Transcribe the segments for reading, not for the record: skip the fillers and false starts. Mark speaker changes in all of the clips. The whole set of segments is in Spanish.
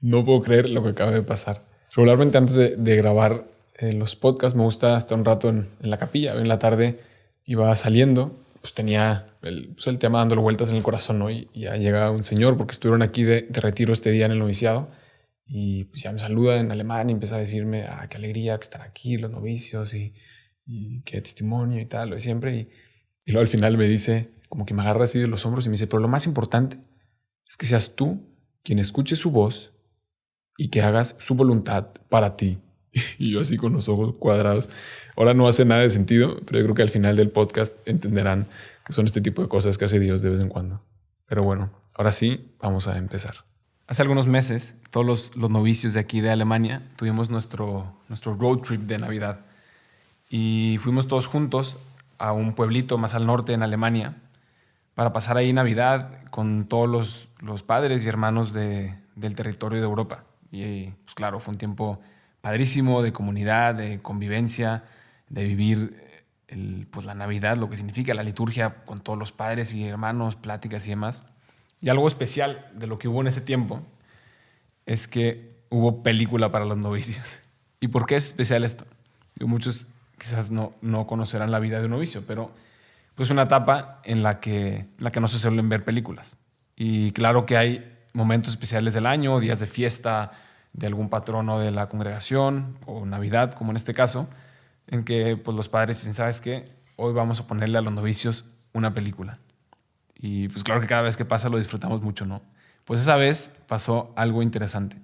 Speaker 1: No puedo creer lo que acaba de pasar. Regularmente antes de grabar los podcasts me gusta estar un rato en la capilla. En la tarde iba saliendo, pues tenía el tema dándole vueltas en el corazón, ¿no? Y ya llega un señor, porque estuvieron aquí de retiro este día en el noviciado, y pues ya me saluda en alemán y empieza a decirme, qué alegría que están aquí los novicios y qué testimonio y tal, lo de siempre. Y luego al final me dice, como que me agarra así de los hombros y me dice, pero lo más importante es que seas tú quien escuche su voz y que hagas su voluntad para ti. Y yo así con los ojos cuadrados. Ahora no hace nada de sentido, pero yo creo que al final del podcast entenderán que son este tipo de cosas que hace Dios de vez en cuando. Pero bueno, ahora sí, vamos a empezar. Hace algunos meses, todos los novicios de aquí de Alemania tuvimos nuestro road trip de Navidad. Y fuimos todos juntos a un pueblito más al norte en Alemania para pasar ahí Navidad con todos los padres y hermanos del territorio de Europa. Y pues claro, fue un tiempo padrísimo de comunidad, de convivencia, de vivir pues la Navidad, lo que significa la liturgia con todos los padres y hermanos, pláticas y demás. Y algo especial de lo que hubo en ese tiempo es que hubo película para los novicios. ¿Y por qué es especial esto? Muchos quizás no conocerán la vida de un novicio, pero pues una etapa en la que no se suelen ver películas. Y claro que hay momentos especiales del año, días de fiesta de algún patrono de la congregación o Navidad, como en este caso, en que pues, los padres dicen, ¿sabes qué? Hoy vamos a ponerle a los novicios una película. Y pues claro que cada vez que pasa lo disfrutamos mucho, ¿no? Pues esa vez pasó algo interesante,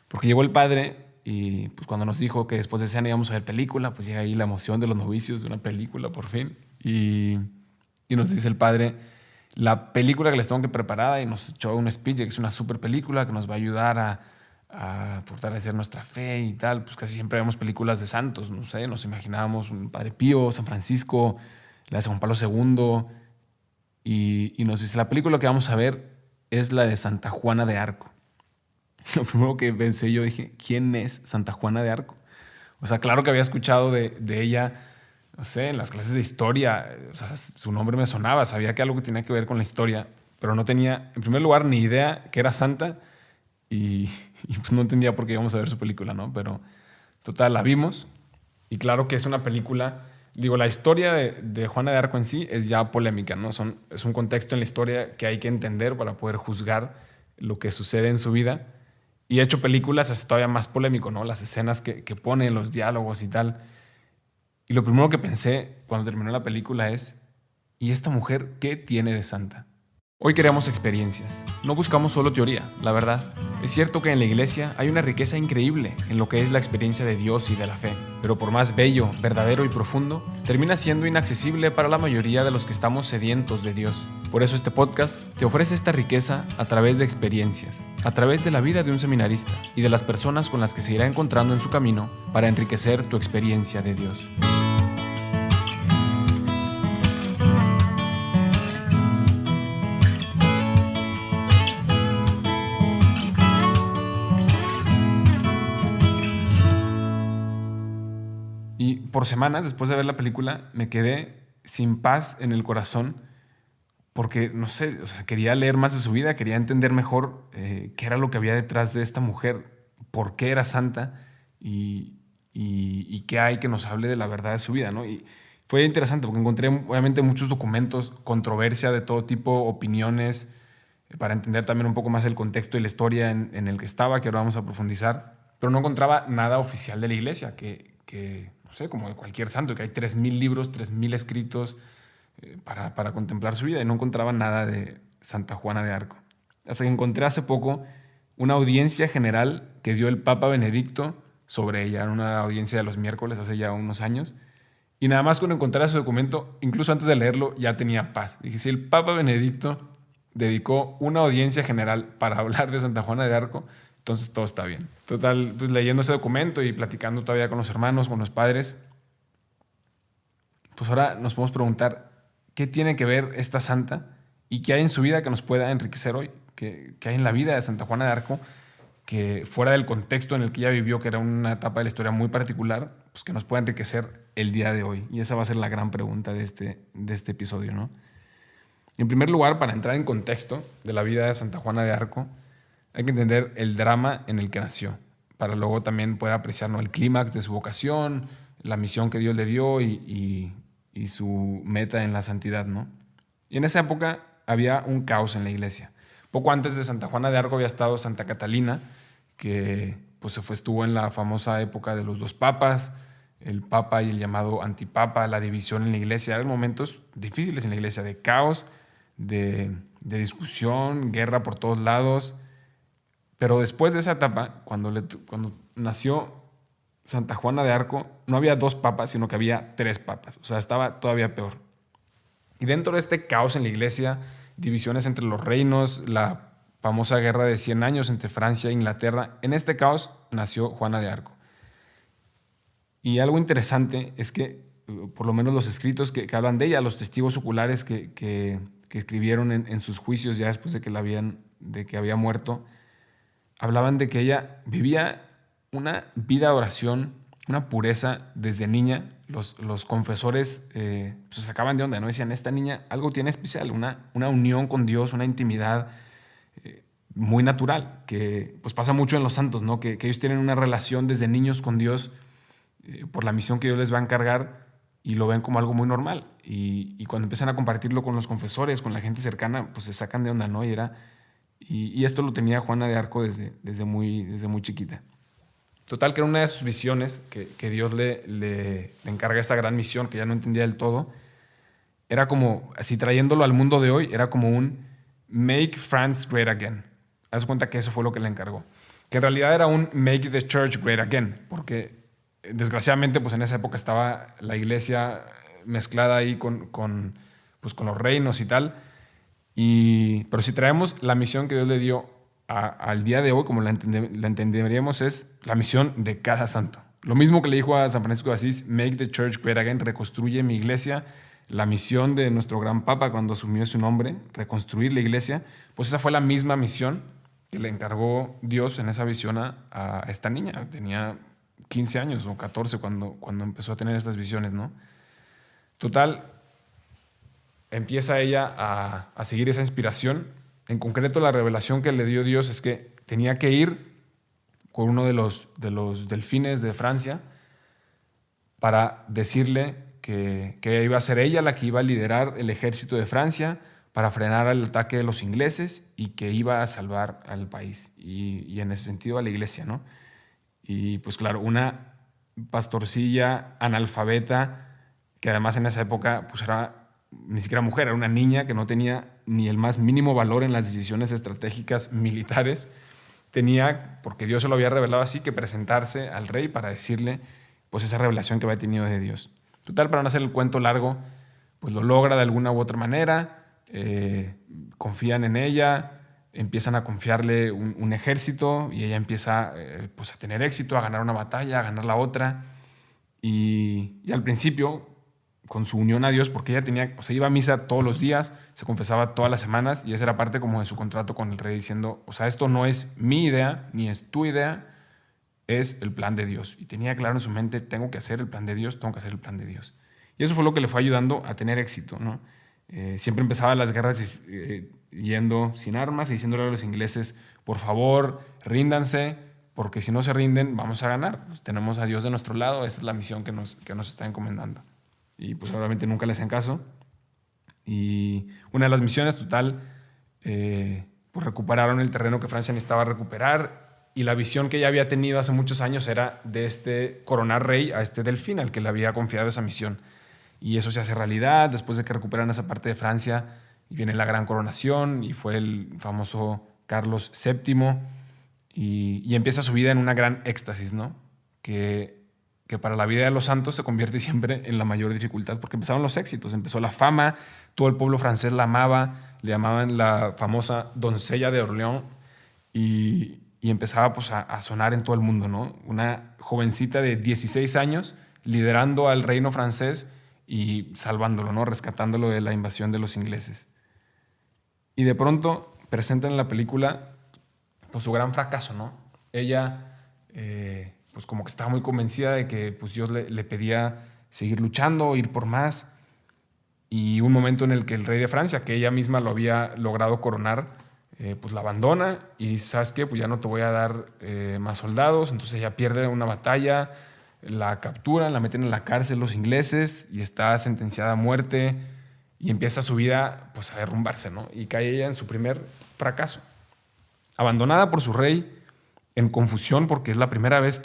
Speaker 1: porque llegó el padre y pues cuando nos dijo que después de cena íbamos a ver película, pues llega ahí la emoción de los novicios de una película por fin. Y nos dice el padre la película que les tengo que preparar y nos echó un speech de que es una super película que nos va a ayudar a fortalecer nuestra fe y tal. Pues casi siempre vemos películas de santos, no sé, nos imaginábamos un Padre Pío, San Francisco, la de San Juan Pablo II. Y nos dice, la película que vamos a ver es la de Santa Juana de Arco. Lo primero que pensé yo dije, ¿quién es Santa Juana de Arco? O sea, claro que había escuchado de ella, no sé, en las clases de historia, o sea, su nombre me sonaba, sabía que algo que tenía que ver con la historia, pero no tenía, en primer lugar, ni idea que era santa y, y pues no entendía por qué íbamos a ver su película, ¿no? Pero total, la vimos y claro que es una película, digo, la historia de Juana de Arco en sí es ya polémica, ¿no? Es un contexto en la historia que hay que entender para poder juzgar lo que sucede en su vida. Y hecho películas es todavía más polémico, ¿no? Las escenas que pone, los diálogos y tal. Y lo primero que pensé cuando terminó la película es, ¿y esta mujer qué tiene de santa? Hoy queremos experiencias, no buscamos solo teoría, la verdad. Es cierto que en la iglesia hay una riqueza increíble en lo que es la experiencia de Dios y de la fe, pero por más bello, verdadero y profundo, termina siendo inaccesible para la mayoría de los que estamos sedientos de Dios. Por eso este podcast te ofrece esta riqueza a través de experiencias, a través de la vida de un seminarista y de las personas con las que se irá encontrando en su camino para enriquecer tu experiencia de Dios. Y por semanas, después de ver la película, me quedé sin paz en el corazón porque, no sé, o sea, quería leer más de su vida, quería entender mejor qué era lo que había detrás de esta mujer, por qué era santa y qué hay que nos hable de la verdad de su vida, ¿no? Y fue interesante porque encontré, obviamente, muchos documentos, controversia de todo tipo, opiniones, para entender también un poco más el contexto y la historia en el que estaba, que ahora vamos a profundizar, pero no encontraba nada oficial de la iglesia, que no sé, como de cualquier santo, que hay 3,000 libros, 3,000 escritos para contemplar su vida y no encontraba nada de Santa Juana de Arco. Hasta que encontré hace poco una audiencia general que dio el Papa Benedicto sobre ella, en una audiencia de los miércoles hace ya unos años. Y nada más cuando encontré ese documento, incluso antes de leerlo, ya tenía paz. Dije, si el Papa Benedicto dedicó una audiencia general para hablar de Santa Juana de Arco, entonces todo está bien. Total, pues leyendo ese documento y platicando todavía con los hermanos, con los padres, pues ahora nos podemos preguntar qué tiene que ver esta santa y qué hay en su vida que nos pueda enriquecer hoy, qué hay en la vida de Santa Juana de Arco que fuera del contexto en el que ella vivió, que era una etapa de la historia muy particular, pues que nos pueda enriquecer el día de hoy. Y esa va a ser la gran pregunta de este episodio, ¿no? En primer lugar, para entrar en contexto de la vida de Santa Juana de Arco, hay que entender el drama en el que nació, para luego también poder apreciar, ¿no?, el clímax de su vocación, la misión que Dios le dio y su meta en la santidad, ¿no? Y en esa época había un caos en la iglesia. Poco antes de Santa Juana de Arco había estado Santa Catalina, que pues estuvo en la famosa época de los dos papas, el papa y el llamado antipapa, la división en la iglesia. Eran momentos difíciles en la iglesia, de caos, de discusión, guerra por todos lados. Pero después de esa etapa, cuando nació Santa Juana de Arco, no había dos papas, sino que había tres papas. O sea, estaba todavía peor. Y dentro de este caos en la iglesia, divisiones entre los reinos, la famosa guerra de 100 años entre Francia e Inglaterra, en este caos nació Juana de Arco. Y algo interesante es que, por lo menos los escritos que hablan de ella, los testigos oculares que escribieron en sus juicios ya después de que había muerto, hablaban de que ella vivía una vida de oración, una pureza desde niña. Los confesores se sacaban de onda, ¿no? Decían, esta niña algo tiene especial, una unión con Dios, una intimidad muy natural, que pues pasa mucho en los santos, ¿no? Que ellos tienen una relación desde niños con Dios por la misión que Dios les va a encargar y lo ven como algo muy normal. Y cuando empiezan a compartirlo con los confesores, con la gente cercana, pues se sacan de onda, ¿no? Y esto lo tenía Juana de Arco desde muy chiquita. Total, que era una de sus visiones que Dios le encarga esta gran misión que ya no entendía del todo. Era como, así trayéndolo al mundo de hoy, era como un Make France Great Again. Haz cuenta que eso fue lo que le encargó. Que en realidad era un Make the Church Great Again, porque desgraciadamente pues en esa época estaba la iglesia mezclada ahí con los reinos y tal. Pero si traemos la misión que Dios le dio al día de hoy, como la entenderíamos, es la misión de cada santo. Lo mismo que le dijo a San Francisco de Asís, Make the Church Great Again, reconstruye mi iglesia. La misión de nuestro gran papa cuando asumió su nombre, reconstruir la iglesia, pues esa fue la misma misión que le encargó Dios en esa visión a esta niña. Tenía 15 años o 14 cuando empezó a tener estas visiones, ¿no? Total, empieza ella a seguir esa inspiración. En concreto, la revelación que le dio Dios es que tenía que ir con uno de los delfines de Francia para decirle que iba a ser ella la que iba a liderar el ejército de Francia para frenar el ataque de los ingleses y que iba a salvar al país y en ese sentido a la iglesia, ¿no? Y pues claro, una pastorcilla analfabeta que además en esa época pues era ni siquiera mujer, era una niña que no tenía ni el más mínimo valor en las decisiones estratégicas militares. Tenía, porque Dios se lo había revelado así, que presentarse al rey para decirle pues esa revelación que había tenido de Dios. Total, para no hacer el cuento largo, pues lo logra de alguna u otra manera, confían en ella, empiezan a confiarle un ejército y ella empieza pues a tener éxito, a ganar una batalla, a ganar la otra. Y al principio, con su unión a Dios, porque ella iba a misa todos los días, se confesaba todas las semanas y esa era parte como de su contrato con el rey diciendo, o sea, esto no es mi idea, ni es tu idea, es el plan de Dios. Y tenía claro en su mente, tengo que hacer el plan de Dios, tengo que hacer el plan de Dios. Y eso fue lo que le fue ayudando a tener éxito, ¿no? Siempre empezaba las guerras yendo sin armas y diciéndole a los ingleses, por favor, ríndanse, porque si no se rinden, vamos a ganar. Pues tenemos a Dios de nuestro lado, esa es la misión que nos está encomendando. Y pues obviamente nunca le hacían caso. Y una de las misiones, total, pues recuperaron el terreno que Francia necesitaba recuperar. Y la visión que ella había tenido hace muchos años era de coronar rey a este delfín al que le había confiado esa misión. Y eso se hace realidad después de que recuperan esa parte de Francia y viene la gran coronación y fue el famoso Carlos VII y empieza su vida en una gran éxtasis, ¿no? Que para la vida de los santos se convierte siempre en la mayor dificultad porque empezaron los éxitos, empezó la fama, todo el pueblo francés la amaba, le llamaban la famosa doncella de Orleans y empezaba pues a sonar en todo el mundo, ¿no? Una jovencita de 16 años liderando al reino francés y salvándolo, ¿no? Rescatándolo de la invasión de los ingleses. Y de pronto presentan en la película pues su gran fracaso, ¿no? Ella pues como que estaba muy convencida de que pues Dios le pedía seguir luchando, ir por más. Y un momento en el que el rey de Francia, que ella misma lo había logrado coronar, pues la abandona y ¿sabes qué? Pues ya no te voy a dar más soldados. Entonces ella pierde una batalla, la capturan, la meten en la cárcel los ingleses y está sentenciada a muerte y empieza su vida pues a derrumbarse, ¿no? Y cae ella en su primer fracaso. Abandonada por su rey, en confusión porque es la primera vez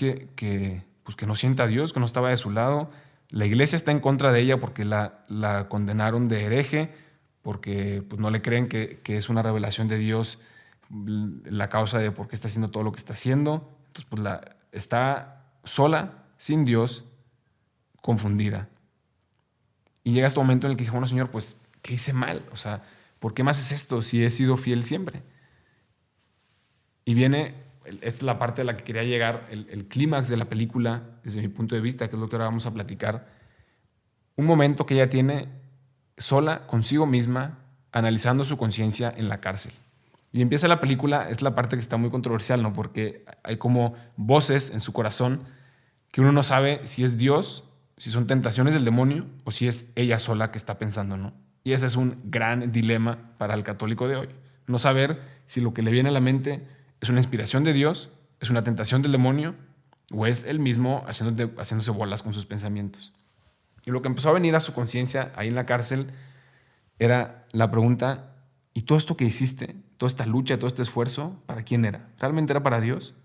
Speaker 1: pues que no sienta a Dios, que no estaba de su lado. La iglesia está en contra de ella porque la condenaron de hereje, porque pues, no le creen que es una revelación de Dios la causa de por qué está haciendo todo lo que está haciendo. Entonces, pues está sola, sin Dios, confundida. Y llega este momento en el que dice, bueno, Señor, pues, ¿qué hice mal? O sea, ¿por qué más es esto si he sido fiel siempre? Y viene, esta es la parte a la que quería llegar, el clímax de la película, desde mi punto de vista, que es lo que ahora vamos a platicar. Un momento que ella tiene sola, consigo misma, analizando su conciencia en la cárcel. Y empieza la película, es la parte que está muy controversial, ¿no? Porque hay como voces en su corazón que uno no sabe si es Dios, si son tentaciones del demonio o si es ella sola que está pensando, ¿no? Y ese es un gran dilema para el católico de hoy. No saber si lo que le viene a la mente es una inspiración de Dios, es una tentación del demonio o es él mismo haciéndose bolas con sus pensamientos. Y lo que empezó a venir a su conciencia ahí en la cárcel era la pregunta, ¿y todo esto que hiciste, toda esta lucha, todo este esfuerzo, para quién era? ¿Realmente era para Dios?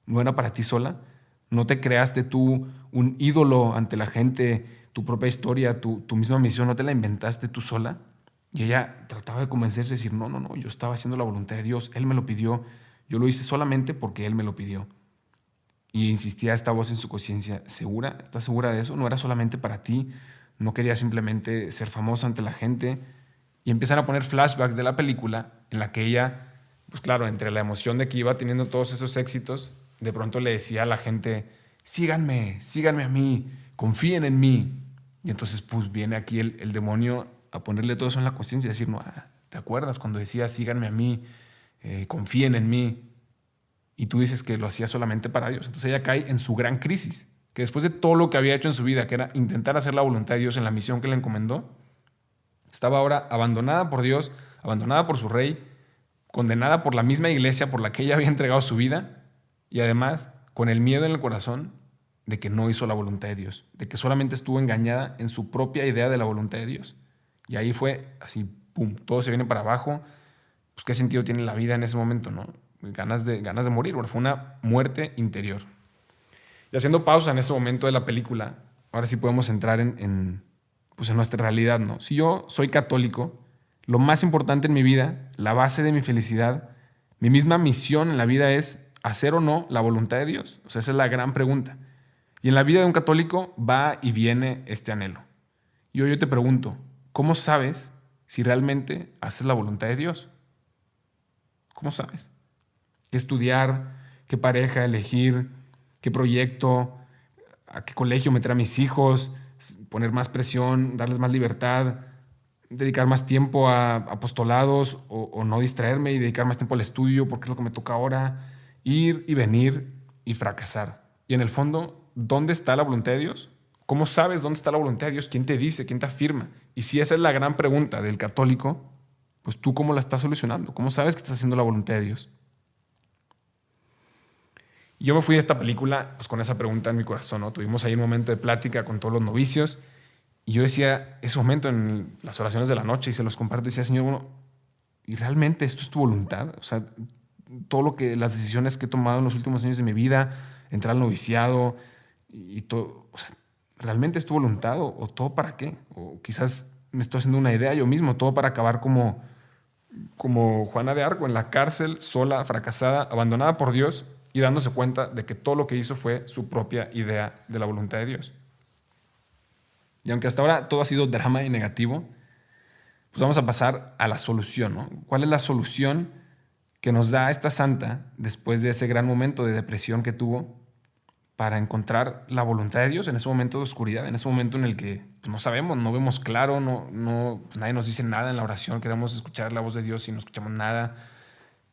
Speaker 1: ¿No era para ti sola? ¿No te creaste tú un ídolo ante la gente, tu propia historia, tu misma misión, no te la inventaste tú sola? Y ella trataba de convencerse, de decir, no, no, no, yo estaba haciendo la voluntad de Dios, Él me lo pidió, yo lo hice solamente porque Él me lo pidió. Y insistía esta voz en su conciencia, ¿segura? ¿Estás segura de eso? No era solamente para ti, no quería simplemente ser famosa ante la gente. Y empiezan a poner flashbacks de la película en la que ella, pues claro, entre la emoción de que iba teniendo todos esos éxitos, de pronto le decía a la gente, síganme, síganme a mí, confíen en mí. Y entonces pues viene aquí el demonio a ponerle todo eso en la conciencia y decir, no, ¿te acuerdas cuando decía síganme a mí, confíen en mí? Y tú dices que lo hacía solamente para Dios. Entonces ella cae en su gran crisis, que después de todo lo que había hecho en su vida, que era intentar hacer la voluntad de Dios en la misión que le encomendó, estaba ahora abandonada por Dios, abandonada por su rey, condenada por la misma iglesia por la que ella había entregado su vida y además con el miedo en el corazón de que no hizo la voluntad de Dios, de que solamente estuvo engañada en su propia idea de la voluntad de Dios. Y ahí fue así, pum, todo se viene para abajo. Pues qué sentido tiene la vida en ese momento, ¿no? Ganas de morir, porque fue una muerte interior. Y haciendo pausa en ese momento de la película, ahora sí podemos entrar pues en nuestra realidad, ¿no? Si yo soy católico, lo más importante en mi vida, la base de mi felicidad, mi misma misión en la vida es hacer o no la voluntad de Dios. O sea, esa es la gran pregunta. Y en la vida de un católico va y viene este anhelo. Y hoy yo te pregunto, ¿cómo sabes si realmente haces la voluntad de Dios? ¿Cómo sabes? ¿Qué estudiar? ¿Qué pareja elegir? ¿Qué proyecto? ¿A qué colegio meter a mis hijos? ¿Poner más presión? ¿Darles más libertad? ¿Dedicar más tiempo a apostolados o no distraerme y dedicar más tiempo al estudio porque es lo que me toca ahora? Ir y venir y fracasar. Y en el fondo, ¿dónde está la voluntad de Dios? ¿Cómo sabes dónde está la voluntad de Dios? ¿Quién te dice? ¿Quién te afirma? Y si esa es la gran pregunta del católico, pues tú cómo la estás solucionando. ¿Cómo sabes que estás haciendo la voluntad de Dios? Y yo me fui de esta película pues con esa pregunta en mi corazón, ¿no? Tuvimos ahí un momento de plática con todos los novicios y yo decía, ese momento en las oraciones de la noche y se los comparto, y decía, Señor, bueno, ¿y realmente esto es tu voluntad? O sea, todo lo que, las decisiones que he tomado en los últimos años de mi vida, entrar al noviciado y todo, o sea, ¿realmente es tu voluntad o todo para qué? O quizás me estoy haciendo una idea yo mismo, todo para acabar como Juana de Arco en la cárcel, sola, fracasada, abandonada por Dios y dándose cuenta de que todo lo que hizo fue su propia idea de la voluntad de Dios. Y aunque hasta ahora todo ha sido drama y negativo, pues vamos a pasar a la solución, ¿no? ¿Cuál es la solución que nos da esta santa después de ese gran momento de depresión que tuvo para encontrar la voluntad de Dios en ese momento de oscuridad, en ese momento en el que pues, no sabemos, no vemos claro, pues, nadie nos dice nada en la oración, queremos escuchar la voz de Dios y no escuchamos nada?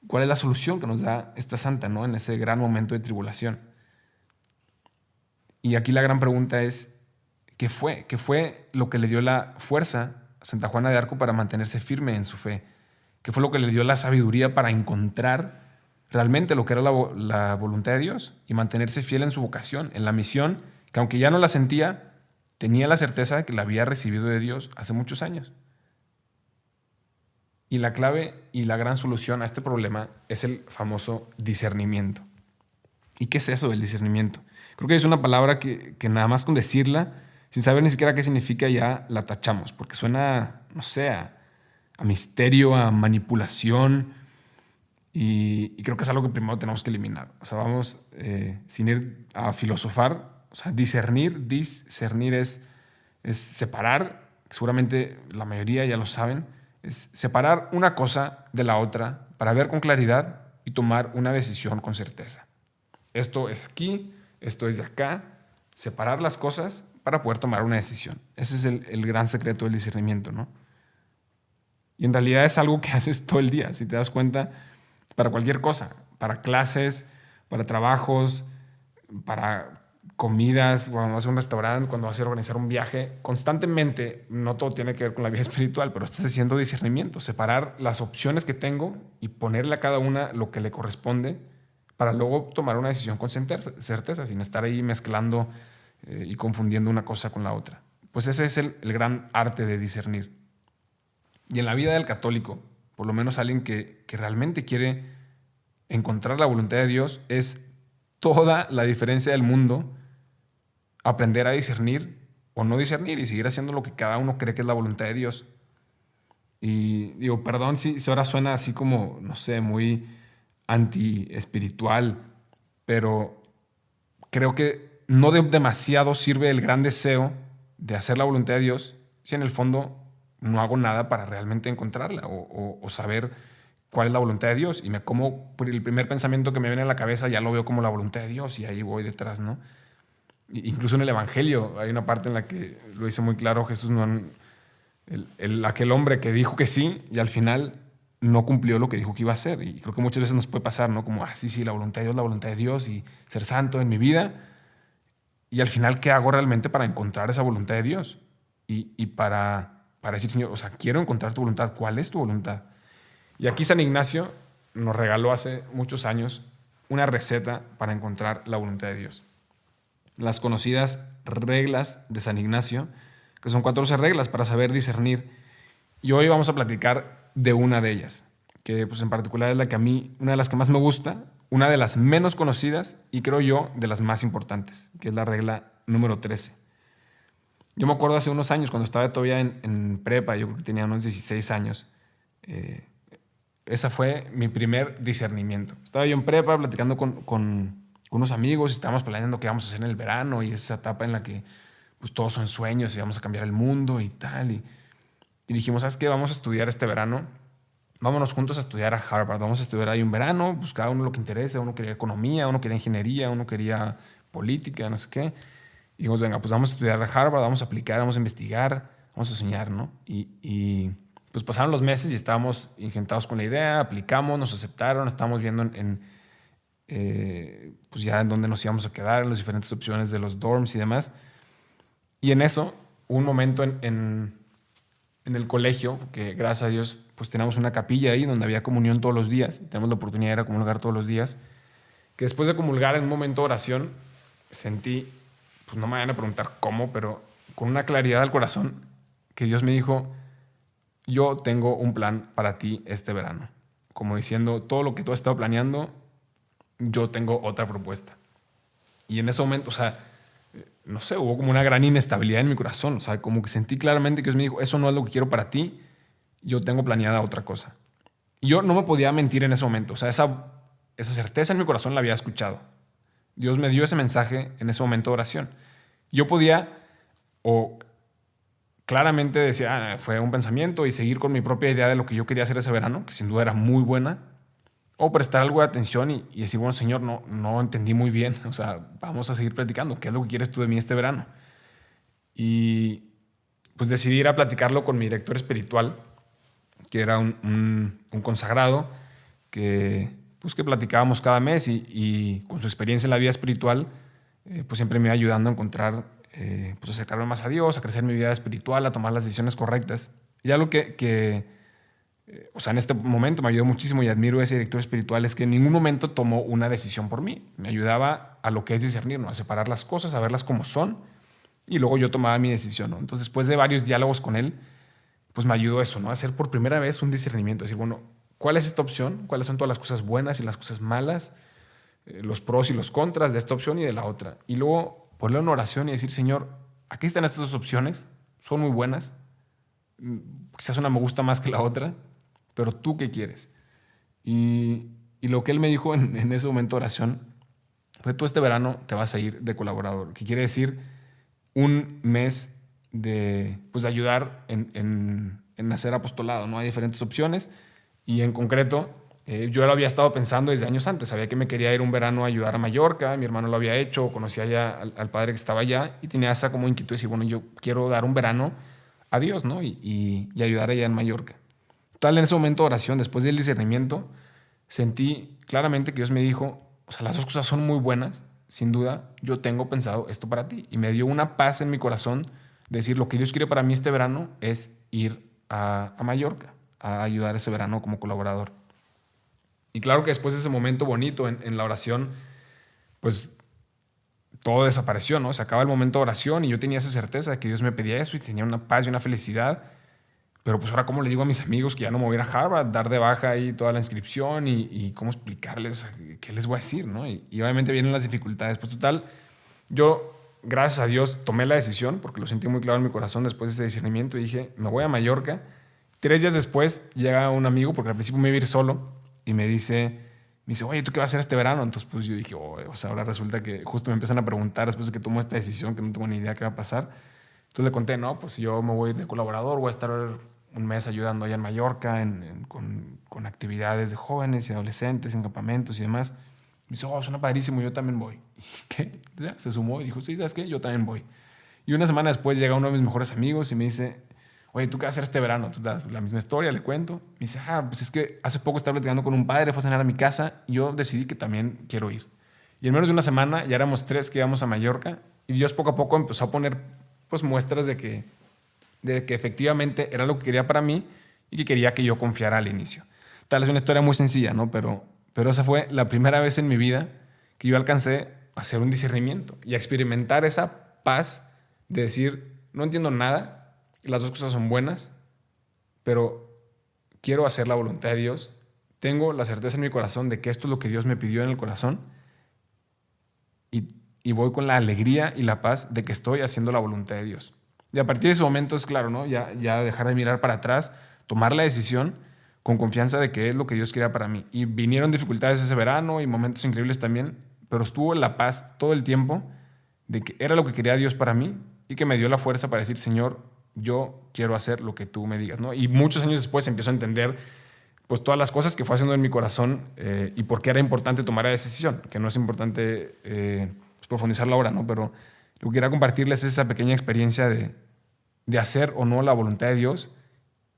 Speaker 1: ¿Cuál es la solución que nos da esta santa, ¿no? En ese gran momento de tribulación? Y aquí la gran pregunta es, ¿qué fue? ¿Qué fue lo que le dio la fuerza a Santa Juana de Arco para mantenerse firme en su fe? ¿Qué fue lo que le dio la sabiduría para encontrar realmente lo que era la voluntad de Dios y mantenerse fiel en su vocación, en la misión, que aunque ya no la sentía, tenía la certeza de que la había recibido de Dios hace muchos años? Y la clave y la gran solución a este problema es el famoso discernimiento. ¿Y qué es eso del discernimiento? Creo que es una palabra que nada más con decirla, sin saber ni siquiera qué significa, ya la tachamos, porque suena, no sé, a misterio, a manipulación, y creo que es algo que primero tenemos que eliminar. O sea, vamos, sin ir a filosofar, o sea, discernir es separar, seguramente la mayoría ya lo saben, es separar una cosa de la otra para ver con claridad y tomar una decisión con certeza. Esto es aquí, esto es de acá, separar las cosas para poder tomar una decisión. Ese es el gran secreto del discernimiento, ¿no? Y en realidad es algo que haces todo el día, si te das cuenta, para cualquier cosa, para clases, para trabajos, para comidas, cuando vas a un restaurante, cuando vas a organizar un viaje, constantemente, no todo tiene que ver con la vida espiritual, pero estás haciendo discernimiento, separar las opciones que tengo y ponerle a cada una lo que le corresponde para luego tomar una decisión con certeza, sin estar ahí mezclando y confundiendo una cosa con la otra. Pues ese es el gran arte de discernir. Y en la vida del católico, por lo menos alguien que realmente quiere encontrar la voluntad de Dios, es toda la diferencia del mundo aprender a discernir o no discernir y seguir haciendo lo que cada uno cree que es la voluntad de Dios. Y digo, perdón si ahora suena así como, no sé, muy anti-espiritual, pero creo que no demasiado sirve el gran deseo de hacer la voluntad de Dios si en el fondo no hago nada para realmente encontrarla o saber cuál es la voluntad de Dios. Y como el primer pensamiento que me viene a la cabeza ya lo veo como la voluntad de Dios y ahí voy detrás, ¿no? Incluso en el Evangelio hay una parte en la que lo dice muy claro Jesús, aquel hombre que dijo que sí y al final no cumplió lo que dijo que iba a hacer. Y creo que muchas veces nos puede pasar, ¿no? Como, sí, la voluntad de Dios y ser santo en mi vida. Y al final, ¿qué hago realmente para encontrar esa voluntad de Dios? Y para decir, Señor, o sea, quiero encontrar tu voluntad. ¿Cuál es tu voluntad? Y aquí San Ignacio nos regaló hace muchos años una receta para encontrar la voluntad de Dios. Las conocidas reglas de San Ignacio, que son 14 reglas para saber discernir. Y hoy vamos a platicar de una de ellas, que pues en particular es la que a mí, una de las que más me gusta, una de las menos conocidas y creo yo de las más importantes, que es la regla número 13. Yo me acuerdo hace unos años, cuando estaba todavía en prepa, yo creo que tenía unos 16 años, esa fue mi primer discernimiento. Estaba yo en prepa platicando con unos amigos y estábamos planeando qué íbamos a hacer en el verano y esa etapa en la que pues, todos son sueños y vamos a cambiar el mundo y tal. Y dijimos, ¿sabes qué? Vamos a estudiar este verano. Vámonos juntos a estudiar a Harvard. Vamos a estudiar ahí un verano, pues cada uno lo que interese. Uno quería economía, uno quería ingeniería, uno quería política, no sé qué. Y dijimos, venga, pues vamos a estudiar a Harvard, vamos a aplicar, vamos a investigar, vamos a soñar, ¿no? Y pues pasaron los meses y estábamos ingentados con la idea, aplicamos, nos aceptaron, estábamos viendo pues ya en dónde nos íbamos a quedar, en las diferentes opciones de los dorms y demás. Y en eso, un momento en el colegio, que gracias a Dios pues teníamos una capilla ahí donde había comunión todos los días, y tenemos la oportunidad de ir a comulgar todos los días, que después de comulgar en un momento de oración, sentí, pues no me vayan a preguntar cómo, pero con una claridad al corazón, que Dios me dijo, yo tengo un plan para ti este verano. Como diciendo, todo lo que tú has estado planeando, yo tengo otra propuesta. Y en ese momento, o sea, no sé, hubo como una gran inestabilidad en mi corazón. O sea, como que sentí claramente que Dios me dijo, eso no es lo que quiero para ti, yo tengo planeada otra cosa. Y yo no me podía mentir en ese momento. O sea, esa certeza en mi corazón la había escuchado. Dios me dio ese mensaje en ese momento de oración. Yo podía o claramente decir, fue un pensamiento y seguir con mi propia idea de lo que yo quería hacer ese verano, que sin duda era muy buena, o prestar algo de atención y decir, bueno, Señor, no entendí muy bien, o sea, vamos a seguir platicando, ¿qué es lo que quieres tú de mí este verano? Y pues decidí ir a platicarlo con mi director espiritual, que era un consagrado, que platicábamos cada mes y con su experiencia en la vida espiritual, pues siempre me iba ayudando a encontrar, pues acercarme más a Dios, a crecer mi vida espiritual, a tomar las decisiones correctas. Y algo que o sea, en este momento me ayudó muchísimo y admiro a ese director espiritual, es que en ningún momento tomó una decisión por mí. Me ayudaba a lo que es discernir, ¿no? A separar las cosas, a verlas como son, y luego yo tomaba mi decisión, ¿no? Entonces, después de varios diálogos con él, pues me ayudó eso, ¿no? A hacer por primera vez un discernimiento, decir, bueno, ¿cuál es esta opción? ¿Cuáles son todas las cosas buenas y las cosas malas? Los pros y los contras de esta opción y de la otra. Y luego ponerlo en oración y decir, Señor, aquí están estas dos opciones, son muy buenas, quizás una me gusta más que la otra, pero ¿tú qué quieres? Y lo que él me dijo en ese momento de oración fue, tú este verano te vas a ir de colaborador, que quiere decir un mes pues de ayudar en hacer apostolado, ¿no? Hay diferentes opciones y en concreto yo lo había estado pensando desde años antes. Sabía que me quería ir un verano a ayudar a Mallorca, mi hermano lo había hecho, conocía ya al padre que estaba allá y tenía esa como inquietud de decir, bueno, yo quiero dar un verano a Dios, ¿no? Y ayudar allá en Mallorca. Tal, en ese momento de oración, después del discernimiento, sentí claramente que Dios me dijo, o sea, las dos cosas son muy buenas, sin duda, yo tengo pensado esto para ti. Y me dio una paz en mi corazón de decir, lo que Dios quiere para mí este verano es ir a Mallorca, a ayudar ese verano como colaborador. Y claro que después de ese momento bonito en la oración, pues todo desapareció, ¿no? Se acaba el momento de oración y yo tenía esa certeza de que Dios me pedía eso y tenía una paz y una felicidad. Pero pues ahora, ¿cómo le digo a mis amigos que ya no me voy a ir a Harvard, dar de baja ahí toda la inscripción y cómo explicarles, o sea, qué les voy a decir, ¿no? Y obviamente vienen las dificultades. Pues total, yo, gracias a Dios, tomé la decisión porque lo sentí muy claro en mi corazón después de ese discernimiento y dije, me voy a Mallorca. 3 días después llega un amigo, porque al principio me iba a ir solo, y me dice, oye, ¿tú qué vas a hacer este verano? Entonces pues yo dije, oh, o sea, ahora resulta que justo me empiezan a preguntar después de que tomo esta decisión, que no tengo ni idea qué va a pasar. Entonces le conté, no, pues yo me voy de colaborador, voy a estar un mes ayudando allá en Mallorca con actividades de jóvenes y adolescentes, en campamentos y demás. Me dice, oh, suena padrísimo, yo también voy. ¿Y qué? Ya, se sumó y dijo, sí, ¿sabes qué? Yo también voy. Y una semana después llega uno de mis mejores amigos y me dice, oye, ¿tú qué vas a hacer este verano? Entonces, la misma historia, le cuento. Me dice, pues es que hace poco estaba platicando con un padre, fue a cenar a mi casa y yo decidí que también quiero ir. Y en menos de una semana ya éramos 3 que íbamos a Mallorca y Dios poco a poco empezó a poner pues muestras de que efectivamente era lo que quería para mí y que quería que yo confiara al inicio. Tal es una historia muy sencilla, ¿no? Pero esa fue la primera vez en mi vida que yo alcancé a hacer un discernimiento y a experimentar esa paz de decir, no entiendo nada, las dos cosas son buenas, pero quiero hacer la voluntad de Dios. Tengo la certeza en mi corazón de que esto es lo que Dios me pidió en el corazón y voy con la alegría y la paz de que estoy haciendo la voluntad de Dios. Y a partir de ese momento es claro, ¿no? Ya dejar de mirar para atrás, tomar la decisión con confianza de que es lo que Dios quería para mí. Y vinieron dificultades ese verano y momentos increíbles también, pero estuvo la paz todo el tiempo de que era lo que quería Dios para mí y que me dio la fuerza para decir, Señor, yo quiero hacer lo que tú me digas, ¿no? Y muchos años después empiezo a entender pues todas las cosas que fue haciendo en mi corazón y por qué era importante tomar la decisión, que no es importante pues profundizarlo ahora, ¿no? Pero lo que quería compartirles es esa pequeña experiencia de hacer o no la voluntad de Dios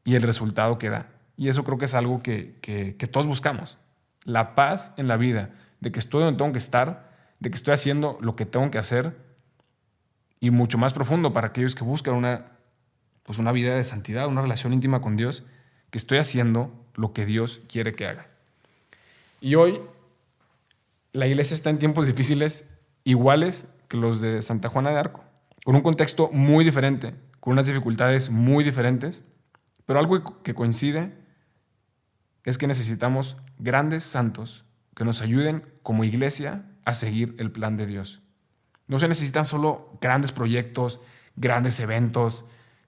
Speaker 1: y el resultado que da. Y eso creo que es algo que todos buscamos. La paz en la vida, de que estoy donde tengo que estar, de que estoy haciendo lo que tengo que hacer y mucho más profundo para aquellos que buscan una vida de santidad, una relación íntima con Dios, que estoy haciendo lo que Dios quiere que haga. Y hoy la iglesia está en tiempos difíciles iguales que los de Santa Juana de Arco, con un contexto muy diferente, con unas dificultades muy diferentes, pero algo que coincide es que necesitamos grandes santos que nos ayuden como iglesia a seguir el plan de Dios. No se necesitan solo grandes proyectos, grandes eventos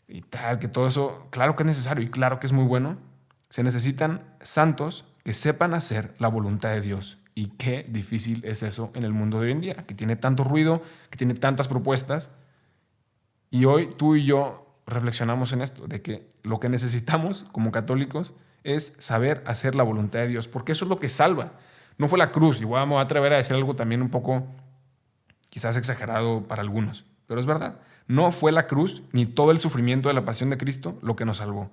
Speaker 1: y tal, que todo eso, claro que es necesario y claro que es muy bueno. Se necesitan santos que sepan hacer la voluntad de Dios. Y qué difícil es eso en el mundo de hoy en día, que tiene tanto ruido, que tiene tantas propuestas. Y hoy tú y yo reflexionamos en esto, de que lo que necesitamos como católicos es saber hacer la voluntad de Dios, porque eso es lo que salva. No fue la cruz, igual me voy a atrever a decir algo también un poco quizás exagerado para algunos, pero es verdad. No fue la cruz ni todo el sufrimiento de la pasión de Cristo lo que nos salvó.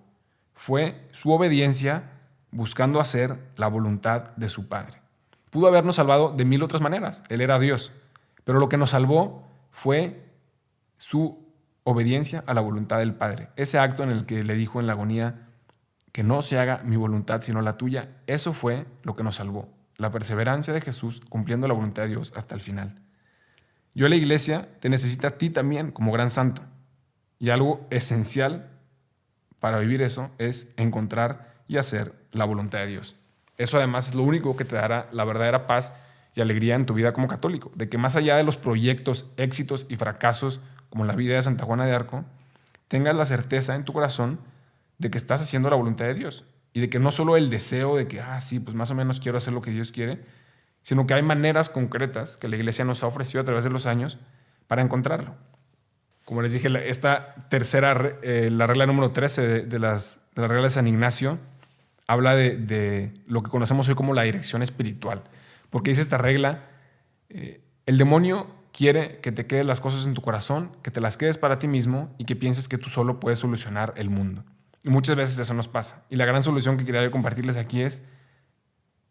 Speaker 1: Fue su obediencia buscando hacer la voluntad de su Padre. Pudo habernos salvado de 1000 otras maneras. Él era Dios. Pero lo que nos salvó fue su obediencia a la voluntad del Padre. Ese acto en el que le dijo en la agonía que no se haga mi voluntad sino la tuya. Eso fue lo que nos salvó, la perseverancia de Jesús cumpliendo la voluntad de Dios hasta el final. Yo, la iglesia, te necesita a ti también como gran santo. Y algo esencial para vivir eso es encontrar y hacer la voluntad de Dios. Eso además es lo único que te dará la verdadera paz y alegría en tu vida como católico, de que más allá de los proyectos, éxitos y fracasos como la vida de Santa Juana de Arco, tengas la certeza en tu corazón de que estás haciendo la voluntad de Dios y de que no solo el deseo de que, sí, pues más o menos quiero hacer lo que Dios quiere, sino que hay maneras concretas que la iglesia nos ha ofrecido a través de los años para encontrarlo. Como les dije, esta tercera, la regla número 13 de la regla de San Ignacio, habla de lo que conocemos hoy como la dirección espiritual. Porque dice esta regla, el demonio quiere que te quedes las cosas en tu corazón, que te las quedes para ti mismo y que pienses que tú solo puedes solucionar el mundo. Y muchas veces eso nos pasa. Y la gran solución que quería compartirles aquí es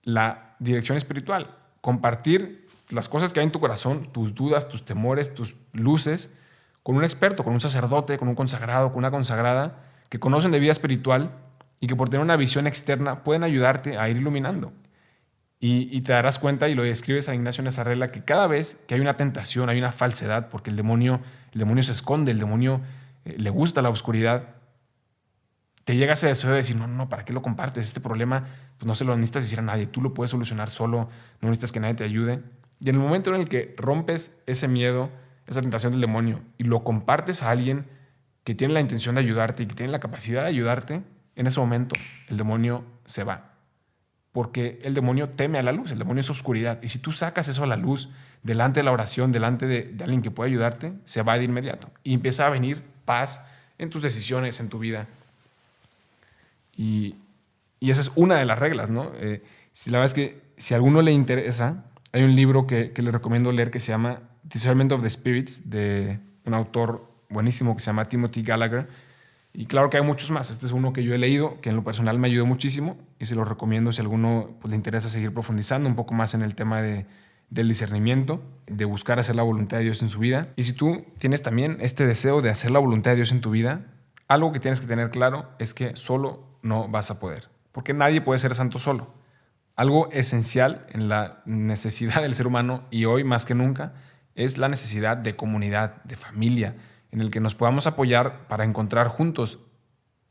Speaker 1: la dirección espiritual. Compartir las cosas que hay en tu corazón, tus dudas, tus temores, tus luces, con un experto, con un sacerdote, con un consagrado, con una consagrada, que conocen de vida espiritual y que por tener una visión externa pueden ayudarte a ir iluminando. Y te darás cuenta, y lo describe San Ignacio en esa regla, que cada vez que hay una tentación, hay una falsedad, porque el demonio se esconde, el demonio le gusta la oscuridad, te llega ese deseo de decir, no, ¿para qué lo compartes? Este problema pues no se lo necesitas decir a nadie, tú lo puedes solucionar solo, no necesitas que nadie te ayude. Y en el momento en el que rompes ese miedo, esa tentación del demonio, y lo compartes a alguien que tiene la intención de ayudarte y que tiene la capacidad de ayudarte, en ese momento el demonio se va. Porque el demonio teme a la luz, el demonio es oscuridad. Y si tú sacas eso a la luz, delante de la oración, delante de alguien que puede ayudarte, se va de inmediato. Y empieza a venir paz en tus decisiones, en tu vida. Y esa es una de las reglas, ¿no? Si la verdad es que si a alguno le interesa, hay un libro que le recomiendo leer que se llama Discernment of the Spirits, de un autor buenísimo que se llama Timothy Gallagher. Y claro que hay muchos más. Este es uno que yo he leído, que en lo personal me ayudó muchísimo y se lo recomiendo si a alguno pues, le interesa seguir profundizando un poco más en el tema del discernimiento, de buscar hacer la voluntad de Dios en su vida. Y si tú tienes también este deseo de hacer la voluntad de Dios en tu vida, algo que tienes que tener claro es que solo no vas a poder, porque nadie puede ser santo solo. Algo esencial en la necesidad del ser humano, y hoy más que nunca, es la necesidad de comunidad, de familia, en el que nos podamos apoyar para encontrar juntos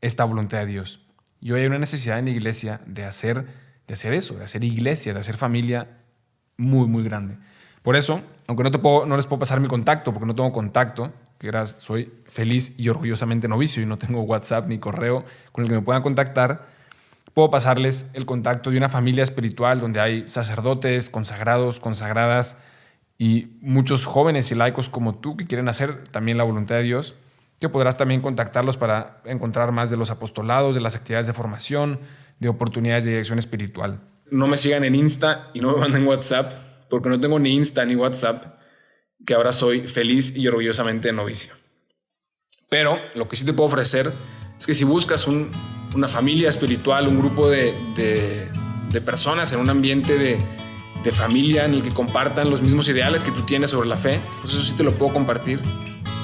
Speaker 1: esta voluntad de Dios. Y hoy hay una necesidad en la iglesia de hacer eso, de hacer iglesia, de hacer familia muy, muy grande. Por eso, aunque no les puedo pasar mi contacto, porque no tengo contacto, soy feliz y orgullosamente novicio y no tengo WhatsApp ni correo con el que me puedan contactar, puedo pasarles el contacto de una familia espiritual donde hay sacerdotes, consagrados, consagradas, y muchos jóvenes y laicos como tú que quieren hacer también la voluntad de Dios, que podrás también contactarlos para encontrar más de los apostolados, de las actividades de formación, de oportunidades de dirección espiritual. No me sigan en Insta y no me manden WhatsApp, porque no tengo ni Insta ni WhatsApp, que ahora soy feliz y orgullosamente novicio. Pero lo que sí te puedo ofrecer es que si buscas una familia espiritual, un grupo de personas en un ambiente de familia en el que compartan los mismos ideales que tú tienes sobre la fe, pues eso sí te lo puedo compartir.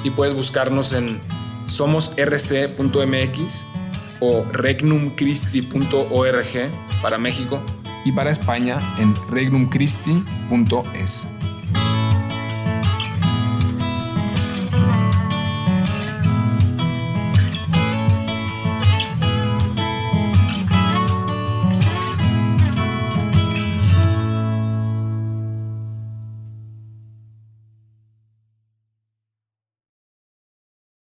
Speaker 1: Y puedes buscarnos en somosrc.mx o regnumchristi.org para México y para España en regnumchristi.es.